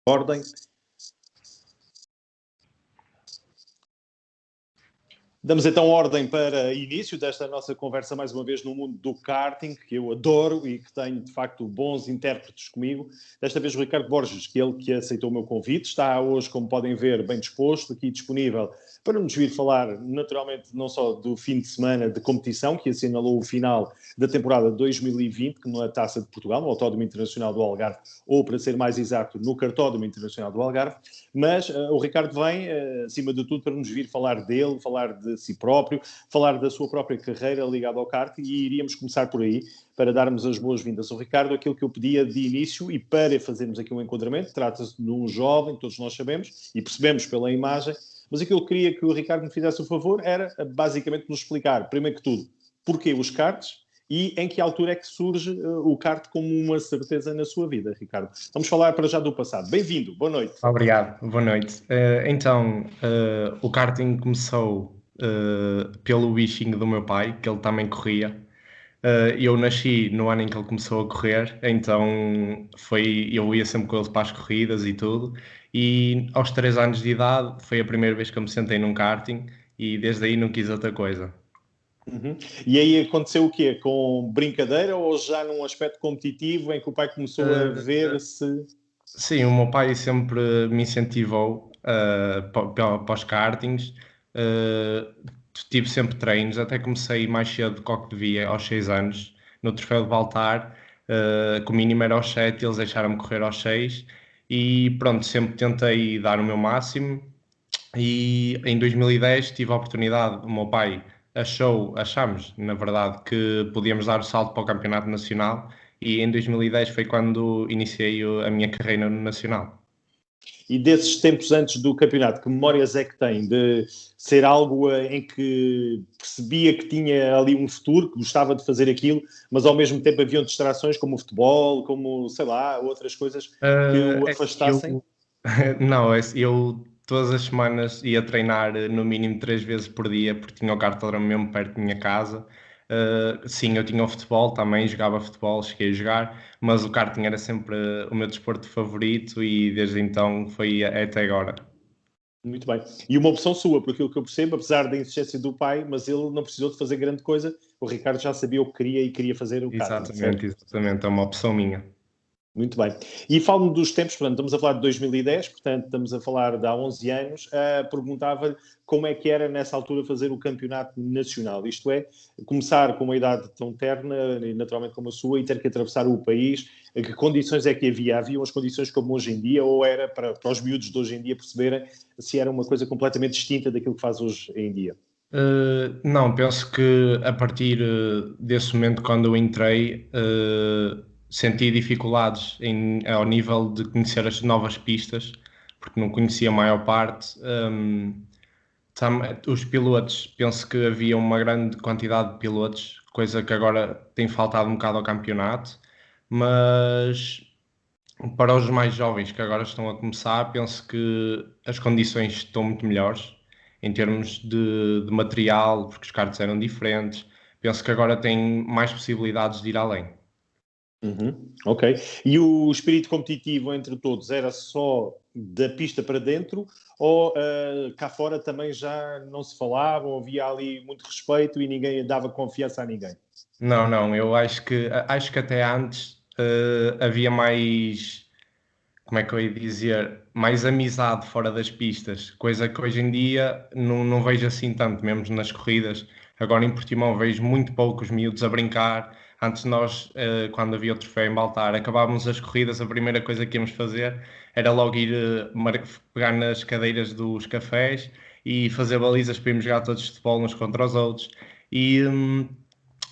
Ordem. Damos então ordem para início desta nossa conversa, mais uma vez, no mundo do karting, que eu adoro e que tenho, de facto, bons intérpretes comigo. Desta vez o Ricardo Borges, que é ele que aceitou o meu convite. Está hoje, como podem ver, bem disposto, aqui disponível para nos vir falar, naturalmente, não só do fim de semana de competição, que assinalou o final da temporada 2020, que na Taça de Portugal, no Autódromo Internacional do Algarve, ou, para ser mais exato, no Cartódromo Internacional do Algarve. Mas o Ricardo vem, acima de tudo, para nos vir falar dele, falar de si próprio, falar da sua própria carreira ligada ao kart, e iríamos começar por aí, para darmos as boas-vindas ao Ricardo, aquilo que eu pedia de início, e para fazermos aqui um enquadramento. Trata-se de um jovem, todos nós sabemos, e percebemos pela imagem, mas aquilo que eu queria que o Ricardo me fizesse o favor era, basicamente, nos explicar, primeiro que tudo, porquê os karts e em que altura é que surge o kart como uma certeza na sua vida, Ricardo. Vamos falar para já do passado. Bem-vindo, boa noite. Obrigado, boa noite. O karting começou pelo wishing do meu pai, que ele também corria. Eu nasci no ano em que ele começou a correr, então eu ia sempre com ele para as corridas e tudo. E aos 3 anos de idade foi a primeira vez que eu me sentei num karting e desde aí não quis outra coisa. Uhum. E aí aconteceu o quê? Com brincadeira ou já num aspecto competitivo em que o pai começou a ver se... Sim, o meu pai sempre me incentivou para os kartings. Uh, Tive sempre treinos, até comecei mais cedo do que o que devia, aos 6 anos, no Troféu de Baltar, que o mínimo era aos 7, eles deixaram-me correr aos 6 e pronto, sempre tentei dar o meu máximo. E em 2010 tive a oportunidade, o meu pai achámos, na verdade, que podíamos dar o salto para o Campeonato Nacional, e em 2010 foi quando iniciei a minha carreira no Nacional. E desses tempos antes do campeonato, que memórias é que tem de ser algo em que percebia que tinha ali um futuro, que gostava de fazer aquilo, mas ao mesmo tempo haviam distrações como o futebol, como, sei lá, outras coisas que o afastassem? Eu todas as semanas ia treinar no mínimo 3 vezes por dia, porque tinha o cartódromo mesmo perto da minha casa. Sim, eu tinha o futebol também, jogava futebol, cheguei a jogar, mas o karting era sempre o meu desporto favorito e desde então foi até agora. Muito bem. E uma opção sua, por aquilo que eu percebo, apesar da insistência do pai, mas ele não precisou de fazer grande coisa, o Ricardo já sabia o que queria e queria fazer o karting, certo? Exatamente, é uma opção minha. Muito bem. E falo-me dos tempos, portanto, estamos a falar de 2010, portanto, estamos a falar de há 11 anos. Perguntava-lhe como é que era nessa altura fazer o campeonato nacional, isto é, começar com uma idade tão terna, e naturalmente como a sua, e ter que atravessar o país. Que condições é que havia? Haviam as condições como hoje em dia, ou era para os miúdos de hoje em dia perceberem se era uma coisa completamente distinta daquilo que faz hoje em dia? Não, penso que a partir desse momento, quando eu entrei, senti dificuldades ao nível de conhecer as novas pistas, porque não conhecia a maior parte. Os pilotos, penso que havia uma grande quantidade de pilotos, coisa que agora tem faltado um bocado ao campeonato, mas para os mais jovens que agora estão a começar, penso que as condições estão muito melhores em termos de material, porque os karts eram diferentes. Penso que agora têm mais possibilidades de ir além. Uhum, ok. E o espírito competitivo entre todos era só da pista para dentro ou cá fora também já não se falava, ou havia ali muito respeito e ninguém dava confiança a ninguém? Não, não, eu acho que até antes havia mais, como é que eu ia dizer, mais amizade fora das pistas, coisa que hoje em dia não vejo assim tanto, mesmo nas corridas. Agora em Portimão vejo muito poucos miúdos a brincar. Antes nós, quando havia o troféu em Baltar, acabávamos as corridas, a primeira coisa que íamos fazer era logo ir pegar nas cadeiras dos cafés e fazer balizas para irmos jogar todos de futebol uns contra os outros. E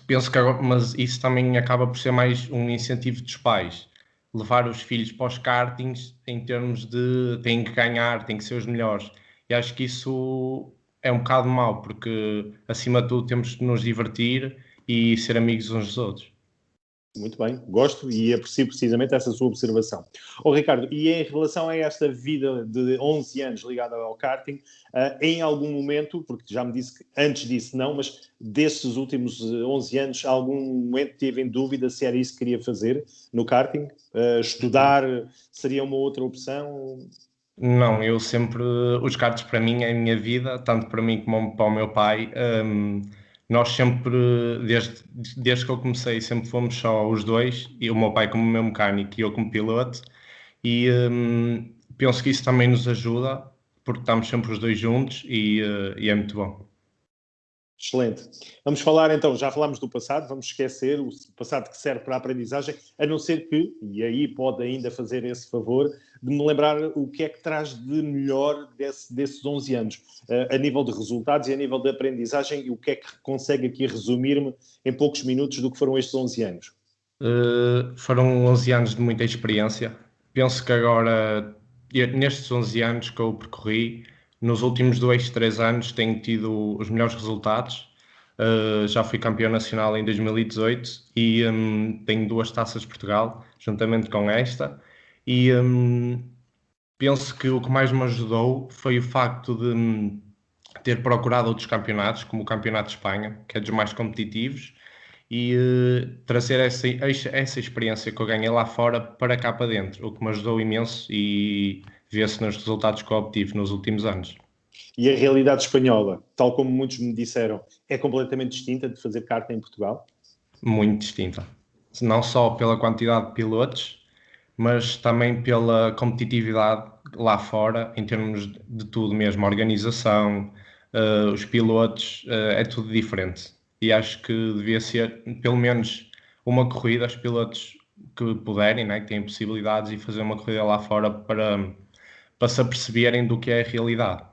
penso que agora, mas isso também acaba por ser mais um incentivo dos pais, levar os filhos para os kartings em termos de têm que ganhar, têm que ser os melhores. E acho que isso é um bocado mau, porque acima de tudo temos de nos divertir e ser amigos uns dos outros. Muito bem, gosto e aprecio precisamente essa sua observação. Ricardo, e em relação a esta vida de 11 anos ligada ao karting, em algum momento, porque já me disse que antes disso não, mas destes últimos 11 anos, algum momento teve em dúvida se era isso que queria fazer no karting? Estudar seria uma outra opção? Não, eu sempre, os karts para mim é a minha vida, tanto para mim como para o meu pai. Nós sempre, desde que eu comecei, sempre fomos só os dois, e o meu pai como meu mecânico e eu como piloto, e penso que isso também nos ajuda, porque estamos sempre os dois juntos e é muito bom. Excelente. Vamos falar então, já falámos do passado, vamos esquecer o passado que serve para a aprendizagem, a não ser que, e aí pode ainda fazer esse favor, de me lembrar o que é que traz de melhor desses 11 anos, a nível de resultados e a nível de aprendizagem, e o que é que consegue aqui resumir-me em poucos minutos do que foram estes 11 anos. Foram 11 anos de muita experiência. Penso que agora, nestes 11 anos que eu percorri, nos últimos 2, 3 anos tenho tido os melhores resultados. Já fui campeão nacional em 2018 e tenho 2 taças de Portugal, juntamente com esta. E penso que o que mais me ajudou foi o facto de ter procurado outros campeonatos, como o Campeonato de Espanha, que é dos mais competitivos, e trazer essa experiência que eu ganhei lá fora para cá para dentro, o que me ajudou imenso e vê-se nos resultados que eu obtive nos últimos anos. E a realidade espanhola, tal como muitos me disseram, é completamente distinta de fazer karting em Portugal? Muito distinta. Não só pela quantidade de pilotos, mas também pela competitividade lá fora, em termos de tudo mesmo, a organização, os pilotos, é tudo diferente. E acho que devia ser, pelo menos, uma corrida aos pilotos que puderem, né, que têm possibilidades, e fazer uma corrida lá fora para se aperceberem do que é a realidade.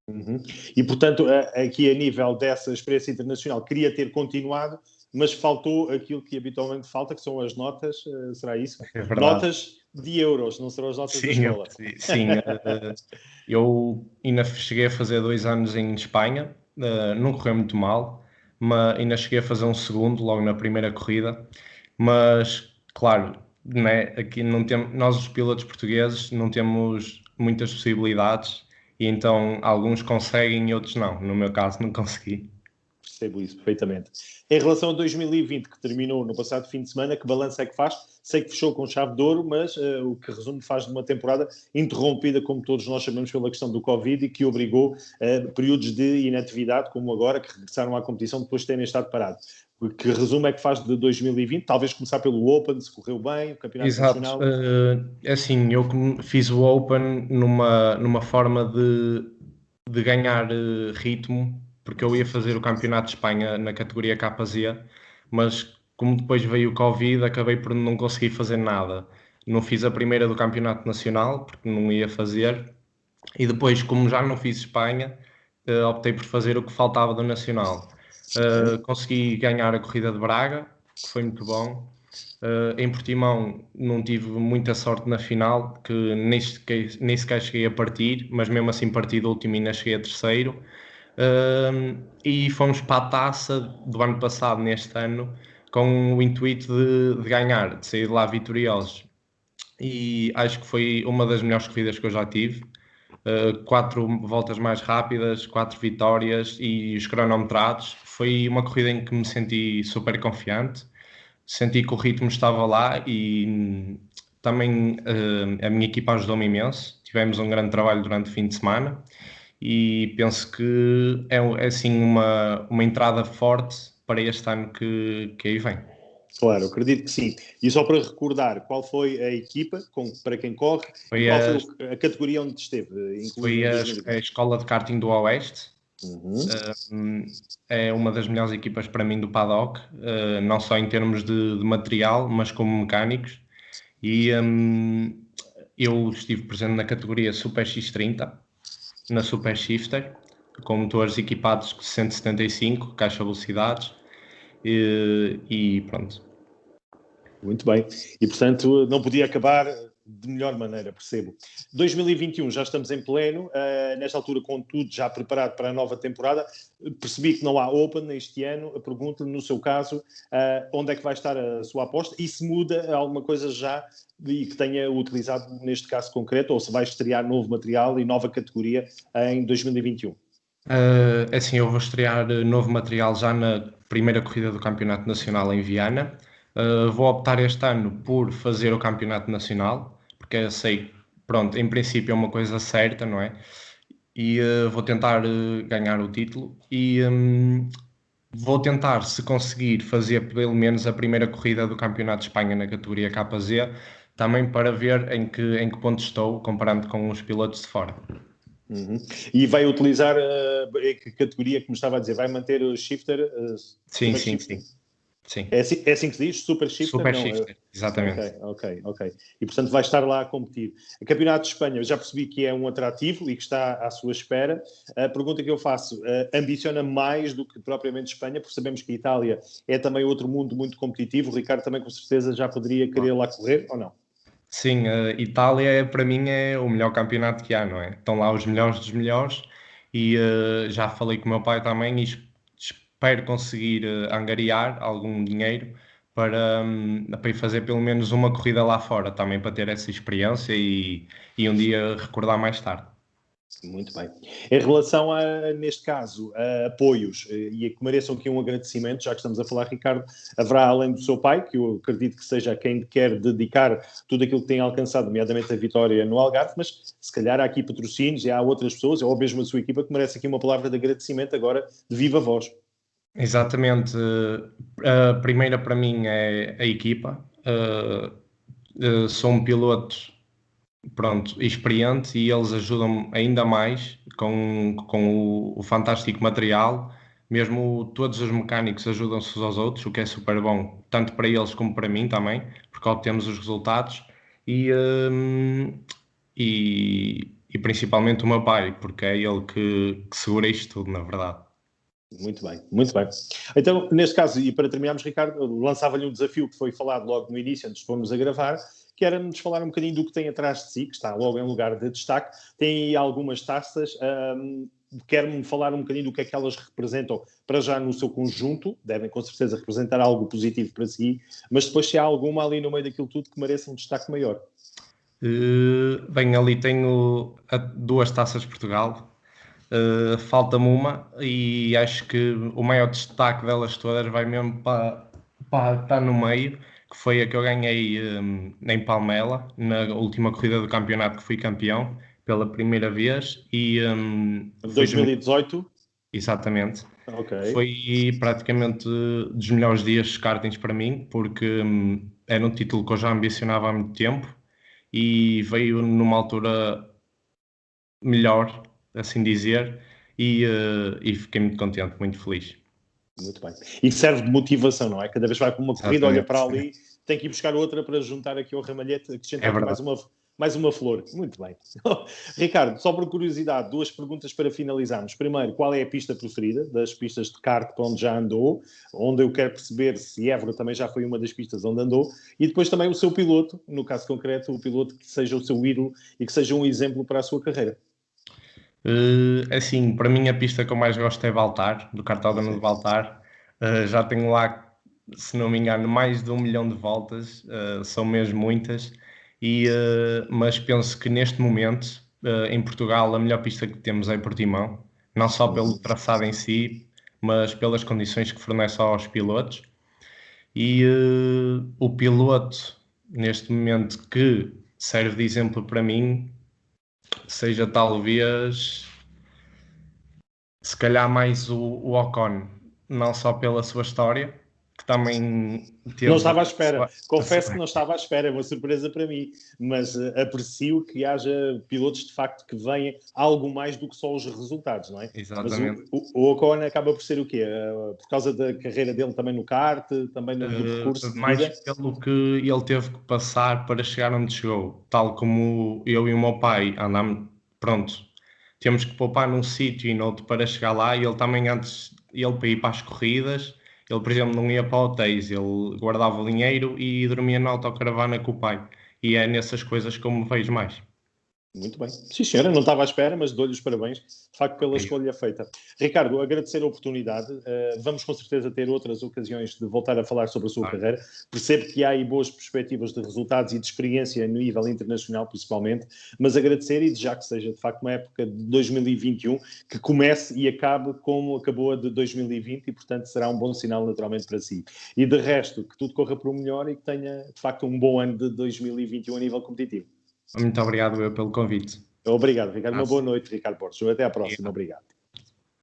Uhum. E, portanto, aqui a nível dessa experiência internacional, queria ter continuado, mas faltou aquilo que habitualmente falta, que são as notas, será isso? É verdade. Notas de euros, não serão as notas da Sim, escola. sim. Eu ainda cheguei a fazer 2 anos em Espanha, não correu muito mal, mas ainda cheguei a fazer um segundo logo na primeira corrida, mas claro, né, aqui não temos, nós os pilotos portugueses não temos muitas possibilidades e então alguns conseguem e outros não. No meu caso não consegui. Percebo isso perfeitamente. Em relação a 2020, que terminou no passado fim de semana, que balanço é que faz? Sei que fechou com chave de ouro, mas o que resumo faz de uma temporada interrompida, como todos nós sabemos, pela questão do Covid e que obrigou períodos de inatividade, como agora, que regressaram à competição depois de terem estado parados. O que resumo é que faz de 2020, talvez começar pelo Open, se correu bem, o Campeonato Exato. Nacional. Assim, eu fiz o Open numa forma de ganhar ritmo, porque eu ia fazer o Campeonato de Espanha na categoria KZ, mas como depois veio o Covid, acabei por não conseguir fazer nada. Não fiz a primeira do Campeonato Nacional, porque não ia fazer, e depois, como já não fiz Espanha, optei por fazer o que faltava do Nacional. Consegui ganhar a corrida de Braga, que foi muito bom. Em Portimão não tive muita sorte na final, que nem sequer cheguei a partir, mas mesmo assim parti do último e ainda cheguei a terceiro. E fomos para a taça do ano passado, neste ano, com o intuito de ganhar, de sair de lá vitoriosos. E acho que foi uma das melhores corridas que eu já tive. 4 voltas mais rápidas, 4 vitórias e os cronometrados. Foi uma corrida em que me senti super confiante, senti que o ritmo estava lá e também a minha equipa ajudou-me imenso. Tivemos um grande trabalho durante o fim de semana e penso que é assim uma entrada forte para este ano que aí vem. Claro, acredito que sim. E só para recordar, qual foi a equipa para quem corre e Foi qual a, foi a categoria onde esteve, incluído foi em a 2020? Escola de Karting do Oeste. Uhum. É uma das melhores equipas para mim do paddock, não só em termos de material, mas como mecânicos. E eu estive presente na categoria Super X30, na Super Shifter, com motores equipados de 175, caixa velocidades, e pronto. Muito bem. E, portanto, não podia acabar de melhor maneira, percebo. 2021, já estamos em pleno, nesta altura, com tudo já preparado para a nova temporada. Percebi que não há Open este ano. Pergunto-lhe, no seu caso, onde é que vai estar a sua aposta e se muda alguma coisa já e que tenha utilizado neste caso concreto, ou se vai estrear novo material e nova categoria em 2021. Assim, eu vou estrear novo material já na primeira corrida do Campeonato Nacional em Viana. Vou optar este ano por fazer o Campeonato Nacional, porque eu sei, pronto, em princípio é uma coisa certa, não é? E vou tentar ganhar o título e vou tentar, se conseguir, fazer pelo menos a primeira corrida do Campeonato de Espanha na categoria KZ, também para ver em que ponto estou, comparando com os pilotos de fora. Uhum. E vai utilizar a categoria que me estava a dizer, vai manter o shifter? Sim. É assim que se diz? Super shifter? Super Não, shifter, exatamente. Ok. E portanto vai estar lá a competir. O Campeonato de Espanha, eu já percebi que é um atrativo e que está à sua espera. A pergunta que eu faço, ambiciona mais do que propriamente Espanha, porque sabemos que a Itália é também outro mundo muito competitivo. O Ricardo também com certeza já poderia querer lá correr, ou não? Sim, a Itália para mim é o melhor campeonato que há, não é? Estão lá os melhores dos melhores e já falei com o meu pai também e espero conseguir angariar algum dinheiro para ir fazer pelo menos uma corrida lá fora, também para ter essa experiência e um dia recordar mais tarde. Muito bem. Em relação neste caso, a apoios, e que mereçam aqui um agradecimento, já que estamos a falar, Ricardo, haverá, além do seu pai, que eu acredito que seja quem quer dedicar tudo aquilo que tem alcançado, nomeadamente a vitória no Algarve, mas se calhar há aqui patrocínios e há outras pessoas, ou mesmo a sua equipa, que merece aqui uma palavra de agradecimento agora de viva voz. Exatamente. A primeira para mim é a equipa. Sou um piloto, pronto, experiente e eles ajudam-me ainda mais com o fantástico material. Mesmo todos os mecânicos ajudam-se uns aos outros, o que é super bom, tanto para eles como para mim também, porque obtemos os resultados e, e principalmente o meu pai, porque é ele que segura isto tudo, na verdade. Muito bem, muito bem. Então, neste caso, e para terminarmos, Ricardo, lançava-lhe um desafio que foi falado logo no início, antes de formos a gravar, que era nos falar um bocadinho do que tem atrás de si, que está logo em lugar de destaque. Tem aí algumas taças, quer-me falar um bocadinho do que é que elas representam para já no seu conjunto, devem com certeza representar algo positivo para si, mas depois se há alguma ali no meio daquilo tudo que mereça um destaque maior. Bem, ali tenho duas taças de Portugal. Falta-me uma e acho que o maior destaque delas todas vai mesmo para estar no meio, que foi a que eu ganhei em Palmela, na última corrida do campeonato que fui campeão pela primeira vez. E, 2018? Exatamente. Ok. Foi praticamente dos melhores dias de kartings para mim, porque era um título que eu já ambicionava há muito tempo e veio numa altura melhor, assim dizer, e fiquei muito contente, muito feliz. Muito bem. E serve de motivação, não é? Cada vez vai para uma corrida, olha para Exatamente. ali, tem que ir buscar outra para juntar aqui ao ramalhete, acrescentar É aqui verdade. mais uma flor. Muito bem. Ricardo, só por curiosidade, duas perguntas para finalizarmos. Primeiro, qual é a pista preferida das pistas de kart para onde já andou? Onde eu quero perceber se Évora também já foi uma das pistas onde andou. E depois também o seu piloto, no caso concreto, o piloto que seja o seu ídolo e que seja um exemplo para a sua carreira. Assim, para mim a pista que eu mais gosto é Baltar, do kartódromo de Baltar. Já tenho lá, se não me engano, mais de 1 milhão de voltas, são mesmo muitas, mas penso que neste momento, em Portugal, a melhor pista que temos é Portimão, não só pelo traçado em si, mas pelas condições que fornece aos pilotos. E o piloto, neste momento, que serve de exemplo para mim, seja talvez, se calhar mais o Ocon, não só pela sua história, que também Não teve estava à espera. a Confesso que sua- não estava à espera. É uma surpresa para mim. Mas aprecio que haja pilotos, de facto, que venham algo mais do que só os resultados, não é? Mas Exatamente. o Ocon acaba por ser o quê? Por causa da carreira dele também no kart, também do percurso de Mais vida? pelo que ele teve que passar para chegar onde chegou, tal como eu e o meu pai andamos, pronto, temos que poupar num sítio e noutro para chegar lá, e ele também antes, ele para ir para as corridas, ele por exemplo não ia para hotéis, ele guardava o dinheiro e dormia na autocaravana com o pai. e é nessas coisas que eu me vejo mais. Muito bem. Sim, senhora, não estava à espera, mas dou-lhe os parabéns, de facto, pela escolha feita. Ricardo, agradecer a oportunidade. Vamos com certeza ter outras ocasiões de voltar a falar sobre a sua carreira. Percebo que há aí boas perspectivas de resultados e de experiência no nível internacional, principalmente, mas agradecer e desejar que seja, de facto, uma época de 2021 que comece e acabe como acabou a de 2020 e, portanto, será um bom sinal naturalmente para si. E, de resto, que tudo corra para o melhor e que tenha, de facto, um bom ano de 2021 a nível competitivo. Muito obrigado eu pelo convite. Obrigado, Ricardo. Uma Nossa. boa noite, Ricardo Borges. Até à próxima. Obrigado.